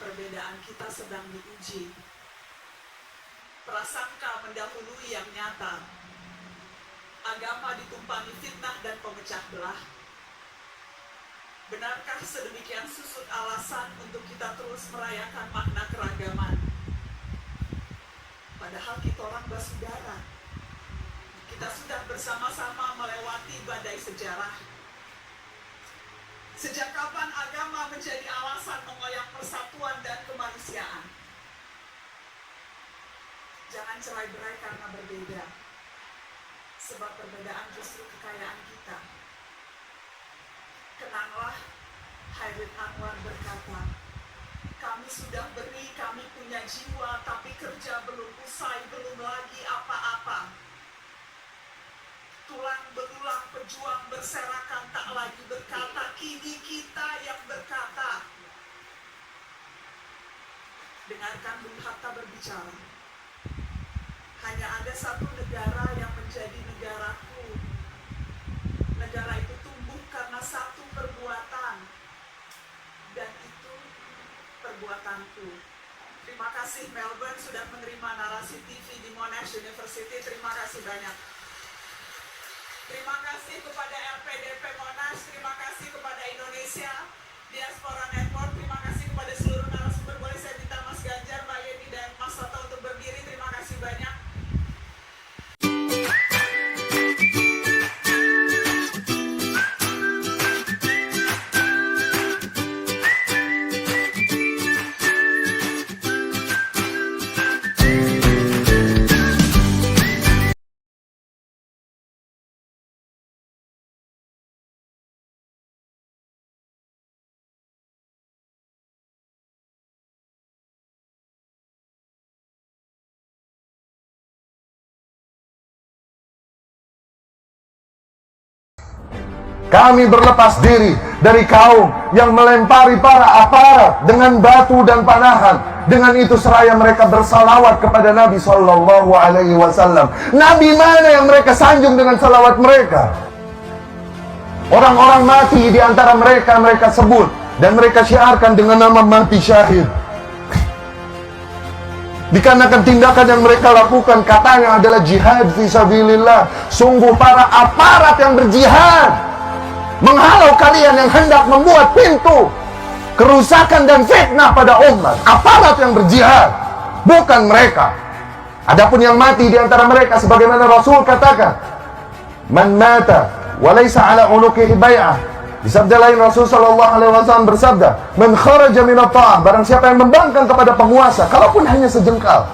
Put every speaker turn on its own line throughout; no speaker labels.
perbedaan kita sedang diuji. Prasangka mendahului yang nyata. Agama ditumpangi fitnah dan pemecah belah. Benarkah sedemikian susut alasan untuk kita terus merayakan makna keragaman? Padahal kita orang bersaudara. Kita sudah bersama-sama melewati badai sejarah. Sejak kapan agama menjadi alasan mengoyak persatuan dan kemanusiaan? Jangan cerai-berai karena berbeda. Sebab perbedaan justru kekayaan kita. Kenanglah, Hairil Anwar berkata, kami sudah beri, kami punya jiwa, tapi kerja belum usai, belum lagi apa-apa. Tulang belulang pejuang berserakan tak lagi berkata, kini kita yang berkata. Dengarkan Bung Hatta berbicara. Hanya ada satu negara yang menjadi negaraku. Negara itu tumbuh karena satu perbuatan. Dan itu perbuatanku. Terima kasih Melbourne sudah menerima narasi TV di Monash University. Terima kasih banyak. Terima kasih kepada LPDP Monash. Terima kasih kepada Indonesia Diaspora Network. Terima kasih kepada seluruh narasumber. Boleh saya minta Mas Ganjar, Mbak Yeni, dan Mas Toto untuk berdiri. Terima kasih banyak.
Kami berlepas diri dari kaum yang melempari para aparat dengan batu dan panahan. Dengan itu seraya mereka bersalawat kepada Nabi Sallallahu Alaihi Wasallam. Nabi mana yang mereka sanjung dengan salawat mereka? Orang-orang mati di antara mereka, mereka sebut dan mereka syiarkan dengan nama mati syahid. Dikarenakan tindakan yang mereka lakukan katanya adalah jihad fisabilillah. Sungguh para aparat yang berjihad menghalau kalian yang hendak membuat pintu kerusakan dan fitnah pada umat. Aparat yang berjihad, bukan mereka. Adapun yang mati di antara mereka, sebagaimana Rasul katakan, man mata walaysa ala unuqihi bai'ah. Di sabda lain Rasul sallallahu alaihi wasallam bersabda, man kharaja min at-ta'ah, barang siapa yang membangkang kepada penguasa, kalaupun hanya sejengkal,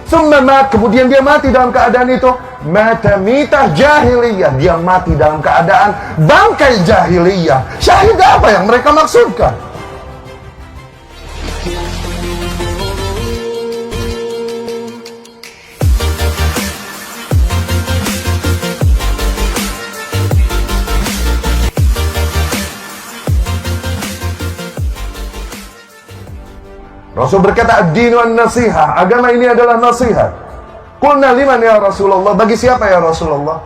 summa mat, kemudian dia mati dalam keadaan itu, mata mitah jahiliyah, dia mati dalam keadaan bangkai jahiliyah. Syahid apa yang mereka maksudkan? Rasul berkata, ad-dinu an-nasihah, agama ini adalah nasihat. Qulna liman ya Rasulullah, bagi siapa ya Rasulullah?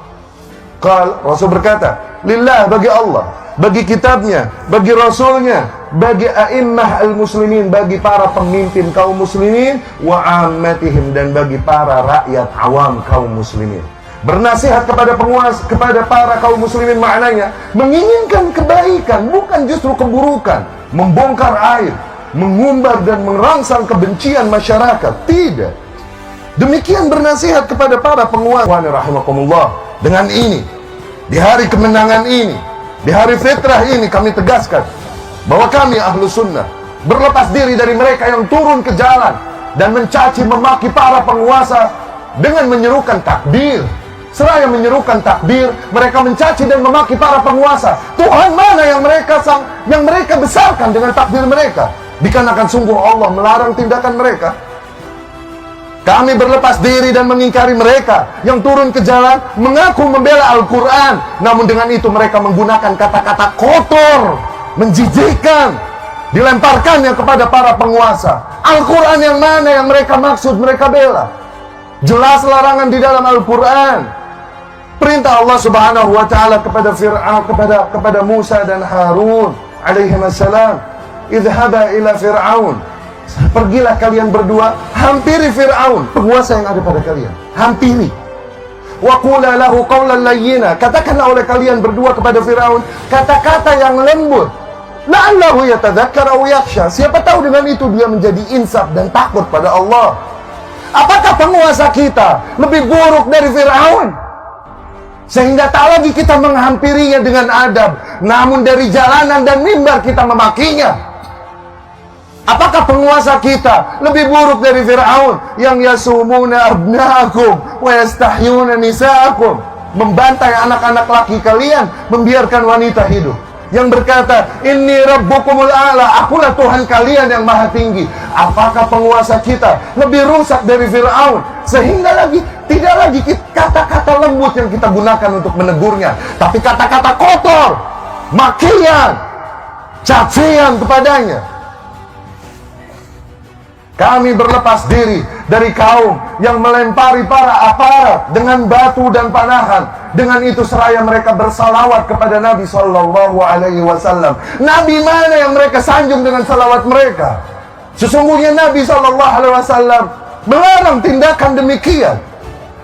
Rasul berkata, lillah, bagi Allah, bagi kitabnya, bagi rasulnya, bagi a'immah al-muslimin, bagi para pemimpin kaum muslimin, wa ammatihim, dan bagi para rakyat awam kaum muslimin. Bernasihat kepada penguasa, kepada para kaum muslimin maknanya menginginkan kebaikan, bukan justru keburukan, membongkar aib, mengumbar dan merangsang kebencian masyarakat. Tidak. Demikian bernasihat kepada para penguasa. Rahimakumullah. Dengan ini, di hari kemenangan ini, di hari fitrah ini, kami tegaskan bahwa kami ahlu sunnah berlepas diri dari mereka yang turun ke jalan dan mencaci memaki para penguasa dengan menyerukan takbir. Seraya menyerukan takbir, mereka mencaci dan memaki para penguasa. Tuhan mana yang mereka besarkan dengan takbir mereka? Dikarenakan sungguh Allah melarang tindakan mereka. Kami berlepas diri dan mengingkari mereka yang turun ke jalan mengaku membela Al-Quran, namun dengan itu mereka menggunakan kata-kata kotor, menjijikkan, dilemparkannya kepada para penguasa. Al-Quran yang mana yang mereka maksud, mereka bela? Jelas larangan di dalam Al-Quran. Perintah Allah Subhanahu wa taala kepada Fir'aun, kepada Musa dan Harun alaihi wassalam, idhaba ila Fir'aun. Pergilah kalian berdua, hampiri Fir'aun, penguasa yang ada pada kalian. Hampiri. Wa qula lahu qawlan layyina. Katakanlah oleh kalian berdua kepada Fir'aun kata-kata yang lembut. La'allahu yatadzakkar aw yakhsha. Siapa tahu dengan itu dia menjadi insaf dan takut pada Allah. Apakah penguasa kita lebih buruk dari Fir'aun? Sehingga tak lagi kita menghampirinya dengan adab, namun dari jalanan dan mimbar kita memakinya. Apakah penguasa kita lebih buruk dari Fir'aun yang yasumuna abna'akum wa yastahyuna nisa'akum, membantai anak-anak laki kalian, membiarkan wanita hidup, yang berkata inni rabbukumul a'la, akulah Tuhan kalian yang maha tinggi. Apakah penguasa kita lebih rusak dari Fir'aun sehingga tidak lagi kata-kata lembut yang kita gunakan untuk menegurnya, tapi kata-kata kotor, makian, cacian kepadanya. Kami berlepas diri dari kaum yang melempari para aparat dengan batu dan panahan. Dengan itu seraya mereka bersalawat kepada Nabi Sallallahu Alaihi Wasallam. Nabi mana yang mereka sanjung dengan salawat mereka? Sesungguhnya Nabi Sallallahu Alaihi Wasallam melarang tindakan demikian.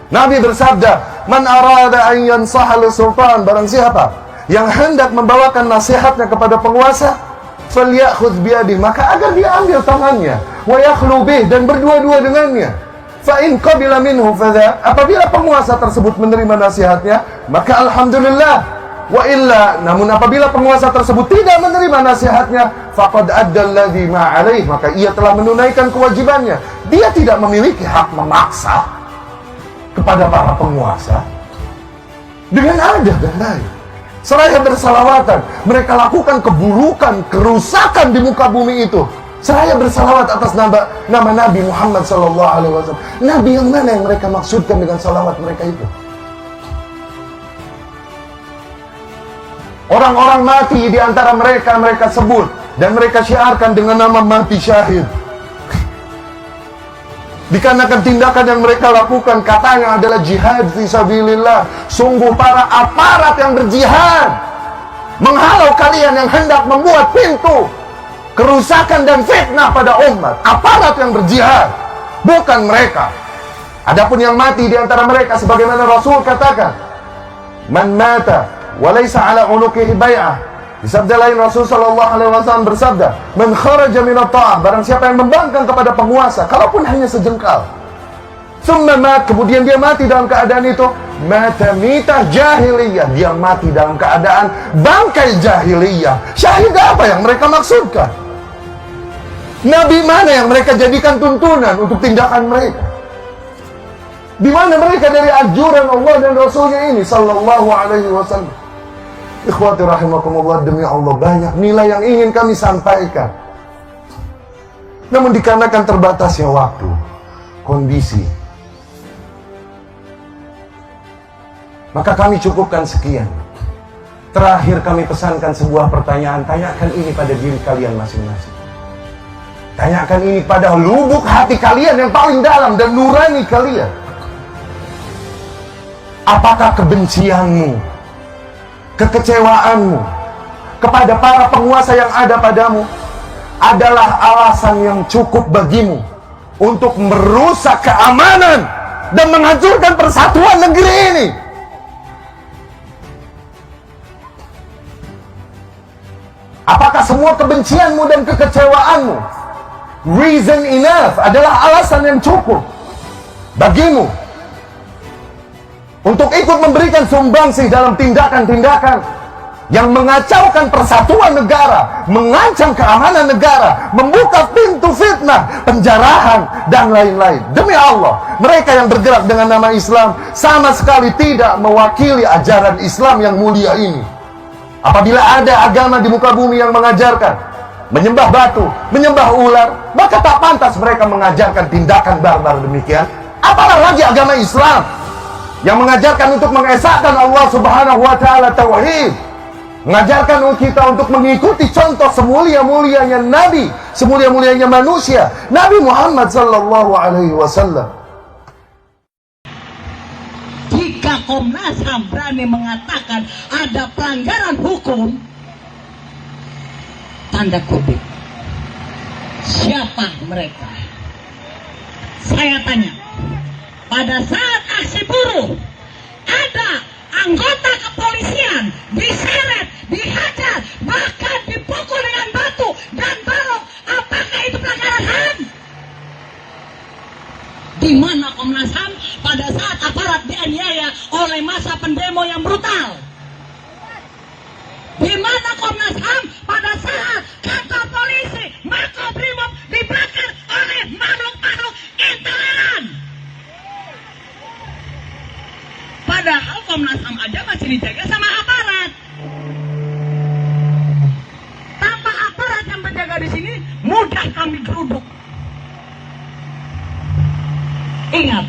Nabi bersabda, "Man arada an yansahal sultan," barang siapa yang hendak membawakan nasihatnya kepada penguasa, falyakhudh biyadihi, maka agar dia ambil tangannya, wa yakhlu bih, dan berdua-dua dengannya. Fa in qabila minhu fadha, apabila penguasa tersebut menerima nasihatnya, maka alhamdulillah. Wa illa, namun apabila penguasa tersebut tidak menerima nasihatnya, faqad adda alladhi ma alaih, maka ia telah menunaikan kewajibannya. Dia tidak memiliki hak memaksa kepada para penguasa dengan adab dan baik. Seraya bersalawatan, mereka lakukan keburukan, kerusakan di muka bumi itu. Seraya bersalawat atas nama Nabi Muhammad SAW. Nabi yang mana yang mereka maksudkan dengan salawat mereka itu? Orang-orang mati di antara mereka sebut dan mereka syiarkan dengan nama mati syahid. Dikarenakan tindakan yang mereka lakukan katanya adalah jihad fisabilillah. Sungguh para aparat yang berjihad menghalau kalian yang hendak membuat pintu kerusakan dan fitnah pada umat. Aparat yang berjihad, bukan mereka. Adapun yang mati di antara mereka, sebagaimana Rasul katakan, man mata walaysa ala unuqihi bai'ah. Di sabda lain Rasul sallallahu alaihi wasallam bersabda, "Man kharaja min at-ta'ah," barang siapa yang membangkang kepada penguasa, kalaupun hanya sejengkal. Tsumma mat, kemudian dia mati dalam keadaan itu, mata mitah jahiliyah, dia mati dalam keadaan bangkai jahiliyah. Syahid apa yang mereka maksudkan? Nabi mana yang mereka jadikan tuntunan untuk tindakan mereka? Di mana mereka dari anjuran Allah dan Rasulnya ini sallallahu alaihi wasallam? Ikhwati rahimakumullah, demi Allah banyak nilai yang ingin kami sampaikan. Namun dikarenakan terbatasnya waktu, kondisi, maka kami cukupkan sekian. Terakhir kami pesankan sebuah pertanyaan, tanyakan ini pada diri kalian masing-masing. Tanyakan ini pada lubuk hati kalian yang paling dalam dan nurani kalian. Apakah kebencianmu, kekecewaanmu kepada para penguasa yang ada padamu adalah alasan yang cukup bagimu untuk merusak keamanan dan menghancurkan persatuan negeri ini? Apakah semua kebencianmu dan kekecewaanmu reason enough, adalah alasan yang cukup bagimu untuk ikut memberikan sumbangsih dalam tindakan-tindakan yang mengacaukan persatuan negara, mengancam keamanan negara, membuka pintu fitnah, penjarahan, dan lain-lain? Demi Allah, mereka yang bergerak dengan nama Islam sama sekali tidak mewakili ajaran Islam yang mulia ini. Apabila ada agama di muka bumi yang mengajarkan menyembah batu, menyembah ular, maka tak pantas mereka mengajarkan tindakan barbar demikian. Apalah lagi agama Islam yang mengajarkan untuk mengesahkan Allah Subhanahu wa taala tauhid, mengajarkan kita untuk mengikuti contoh semulia-mulianya Nabi, semulia-mulianya manusia, Nabi Muhammad sallallahu alaihi wasallam.
Jika Komnas HAM berani mengatakan ada pelanggaran hukum, tanda kutip, Siapa mereka? Saya tanya, pada saat aksi buruh ada anggota kepolisian diseret, dihajar, bahkan dipukul dengan batu dan balok, apakah itu pelanggaran HAM? Di mana Komnas HAM pada saat aparat dianiaya oleh masa pendemo yang brutal? Di mana Komnas HAM pada saat kantor polisi, Makobrimob dibakar oleh makhluk-makhluk intoleran? Padahal Komnas HAM aja masih dijaga sama aparat. Tanpa aparat yang berjaga di sini, mudah kami geruduk. Ingat,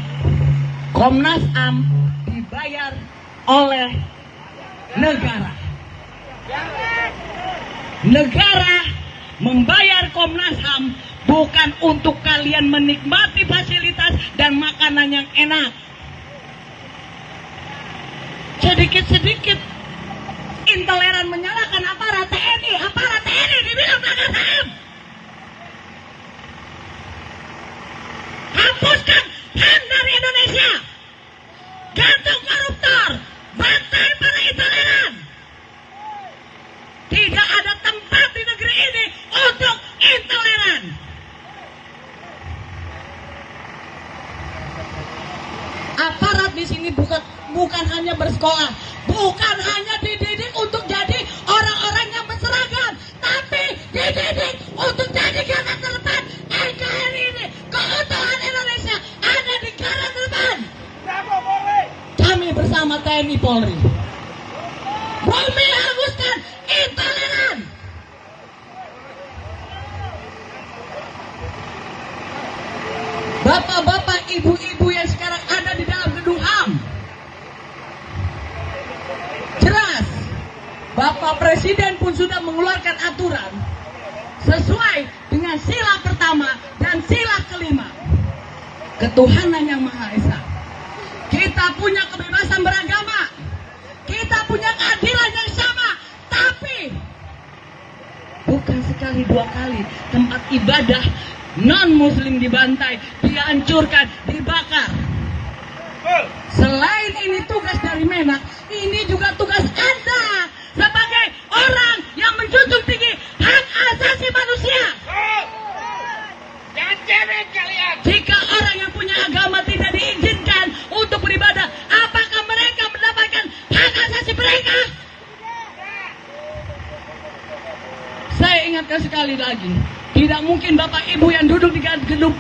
Komnas HAM dibayar oleh negara. Negara membayar Komnas HAM bukan untuk kalian menikmati fasilitas dan makanan yang enak. Sedikit-sedikit intoleran menyalahkan aparat TNI dibilang pelanggar HAM. Hapuskan HAM dari Indonesia. Gantung koruptor, bantai para intoleran. Tidak ada tempat di negeri ini untuk intoleran. Aparat di sini bukan hanya bersekolah, bukan hanya dididik untuk jadi orang-orang yang berseragam, tapi dididik untuk jadi garda terdepan. NKRI ini, keutuhan Indonesia ada di garda terdepan. Kami bersama TNI Polri. Bumi hanguskan intoleran. Bapak-bapak, ibu-ibu yang sekarang ada di dalam gedung HAM, jelas Bapak Presiden pun sudah mengeluarkan aturan sesuai dengan sila pertama dan sila kelima, ketuhanan yang Maha Esa. Kita punya kebebasan beragama, kita punya keadilan yang sama, tapi bukan sekali dua kali tempat ibadah non-muslim dibantai, dihancurkan, dibakar. Selain ini tugas dari Menak, ini juga tugas Anda sebagai orang yang menjunjung tinggi hak asasi manusia. Jika orang yang punya agama tidak diizinkan untuk beribadah, apakah mereka mendapatkan hak asasi mereka? Saya ingatkan sekali lagi, tidak mungkin Bapak Ibu yang duduk di gedung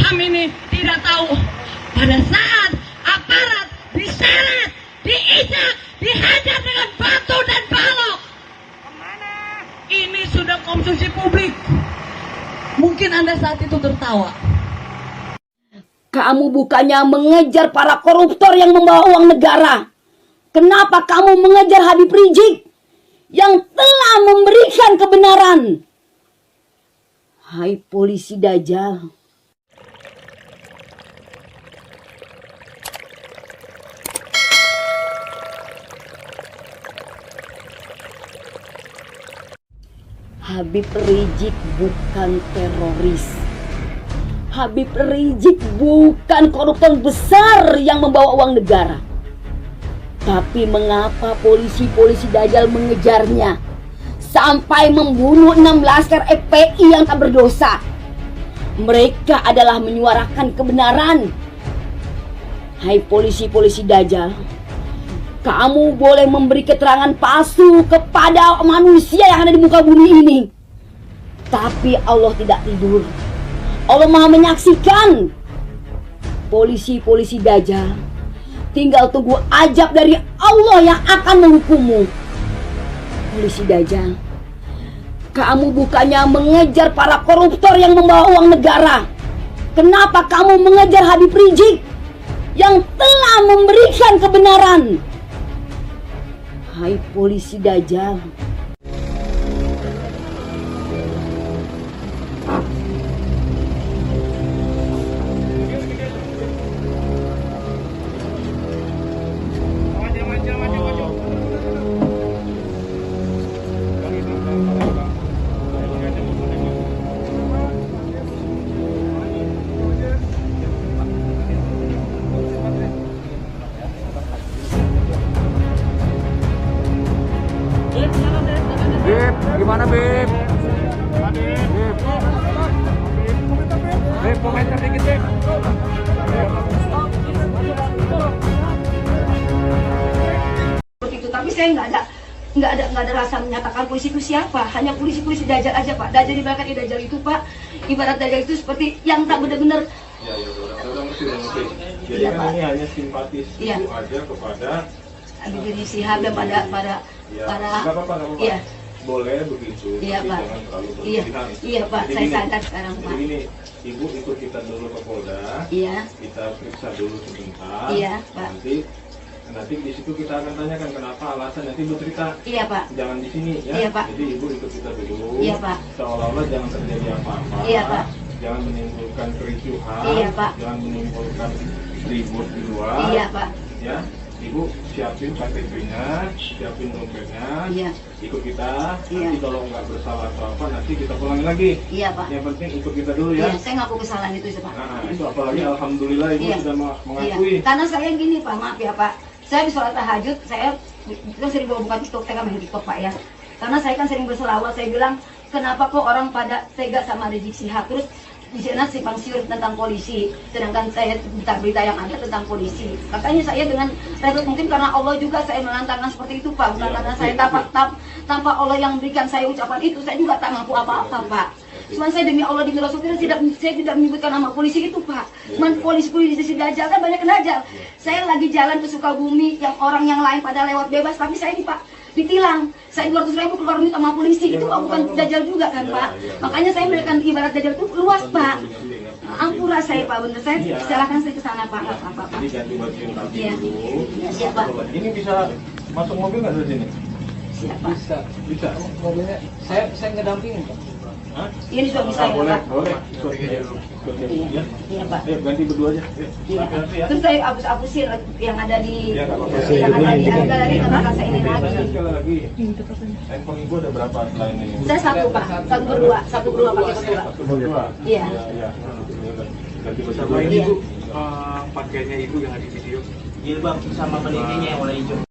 HAM ini tidak tahu pada saat aparat diseret, diinjak, dihajar dengan batu dan balok. Ini sudah konsumsi publik. Mungkin Anda saat itu tertawa.
Kamu bukannya mengejar para koruptor yang membawa uang negara. Kenapa kamu mengejar Habib Rizik yang telah memberikan kebenaran? Hai polisi Dajjal. Habib Rizik bukan teroris. Habib Rizik bukan koruptor besar yang membawa uang negara. Tapi mengapa polisi-polisi Dajjal mengejarnya sampai membunuh 6 laskar FPI yang tak berdosa? Mereka adalah menyuarakan kebenaran. Hai polisi-polisi Dajjal, kamu boleh memberi keterangan palsu kepada manusia yang ada di muka bumi ini. Tapi Allah tidak tidur. Allah Maha menyaksikan. Polisi-polisi Dajjal, tinggal tunggu ajab dari Allah yang akan menghukummu. Polisi Dajjal, kamu bukannya mengejar para koruptor yang membawa uang negara. Kenapa kamu mengejar Habib Rizik yang telah memberikan kebenaran? Hai polisi Dajjal. saya nggak ada rasa menyatakan polisi itu siapa, hanya polisi Dajjal aja Pak. Dajjal di belakang Dajjal itu Pak, ibarat Dajjal itu seperti yang tak benar-benar.
Ya, udah ngerti. Jadi
Iya,
kan
Pak.
ini hanya simpatis
Iya.
itu aja kepada
Habib Rizik Syihab dan pada
ya, nggak apa-apa.
iya.
Boleh begitu,
Iya,
tapi
Pak.
jangan terlalu
Iya,
berlebihan.
iya Pak,
Jadi
saya
gini,
sadar sekarang
Jadi
Pak.
gini, Ibu ikut kita dulu ke Polda,
Iya,
kita periksa dulu sebentar.
Iya, Pak.
Nanti di situ kita akan tanyakan kenapa alasan, nanti Ibu cerita.
iya Pak,
Jangan di sini ya.
Iya, Pak.
Jadi Ibu ikut kita dulu.
Iya, Pak.
Seolah-olah jangan terjadi apa-apa.
Iya, Pak.
Jangan menimbulkan kericuhan.
Iya, Pak.
Jangan menimbulkan ribut di luar.
iya Pak,
Ya, Ibu siapin KTP-nya, siapin dompetnya.
iya,
Ikut kita.
Iya.
Nanti kalau nggak bersalah atau apa, nanti kita pulang lagi.
iya Pak.
Yang penting ikut kita dulu
Iya,
ya.
saya ngaku kesalahan itu Pak.
Nah, itu apalagi alhamdulillah Ibu
Iya.
sudah
Iya,
mengakui.
karena saya gini Pak, maaf ya Pak. Saya habis sholat tahajud, saya kan sering buka TikTok, saya kan main TikTok Pak ya. Karena saya kan sering berselawat, saya bilang, kenapa kok orang pada tega sama Rizik Syihab? Terus di sana simpang siur tentang polisi, sedangkan saya berita-berita yang ada tentang polisi. Katanya saya dengan refleks, mungkin karena Allah juga saya menantangkan seperti itu Pak, bukan
Iya,
karena
betul,
saya tanpa Allah yang berikan saya ucapan itu, saya juga tak mampu apa-apa Pak. Cuman saya demi Allah, demi Rasulullah, saya tidak menyebutkan nama polisi itu Pak. Cuman polisi di Dajjal kan banyak yang Dajjal. Saya lagi jalan ke Sukabumi, yang orang yang lain pada lewat bebas, tapi saya ditilang. Saya 200.000 keluar duit sama polisi, itu Pak bukan Dajjal juga kan Pak. Makanya saya memberikan ibarat Dajjal itu luas Pak. Ampura saya Pak, bener saya silakan saya ke sana Pak, nggak apa-apa Pak.
Jadi ganti baju kaki
Iya.
dulu.
Iya, siap, Pak.
Ini bisa masuk mobil nggak dari sini?
Siap Pak.
Bisa.
Mobilnya saya ngedampingin Pak.
Hah?
Ini suami saya
boleh,
Pak.
boleh. Ikut ya.
Iya Pak.
Ayo ganti berdua aja.
Iya.
Hati-hati ya.
Terus saya hapus-hapusin yang ada di
Iya, nggak apa-apa.
yang ada di galeri tempat saya ini
Saya
lagi.
sekali lagi. Handphone Ibu ada berapa selain ini?
Saya satu Pak, satu berdua pakai berdua.
Satu berdua.
Iya.
Iya. Ganti baju
Sama
aja.
ini Bu, pakaiannya Ibu yang ada di video.
Jilbab sama penitinya yang warna hijau.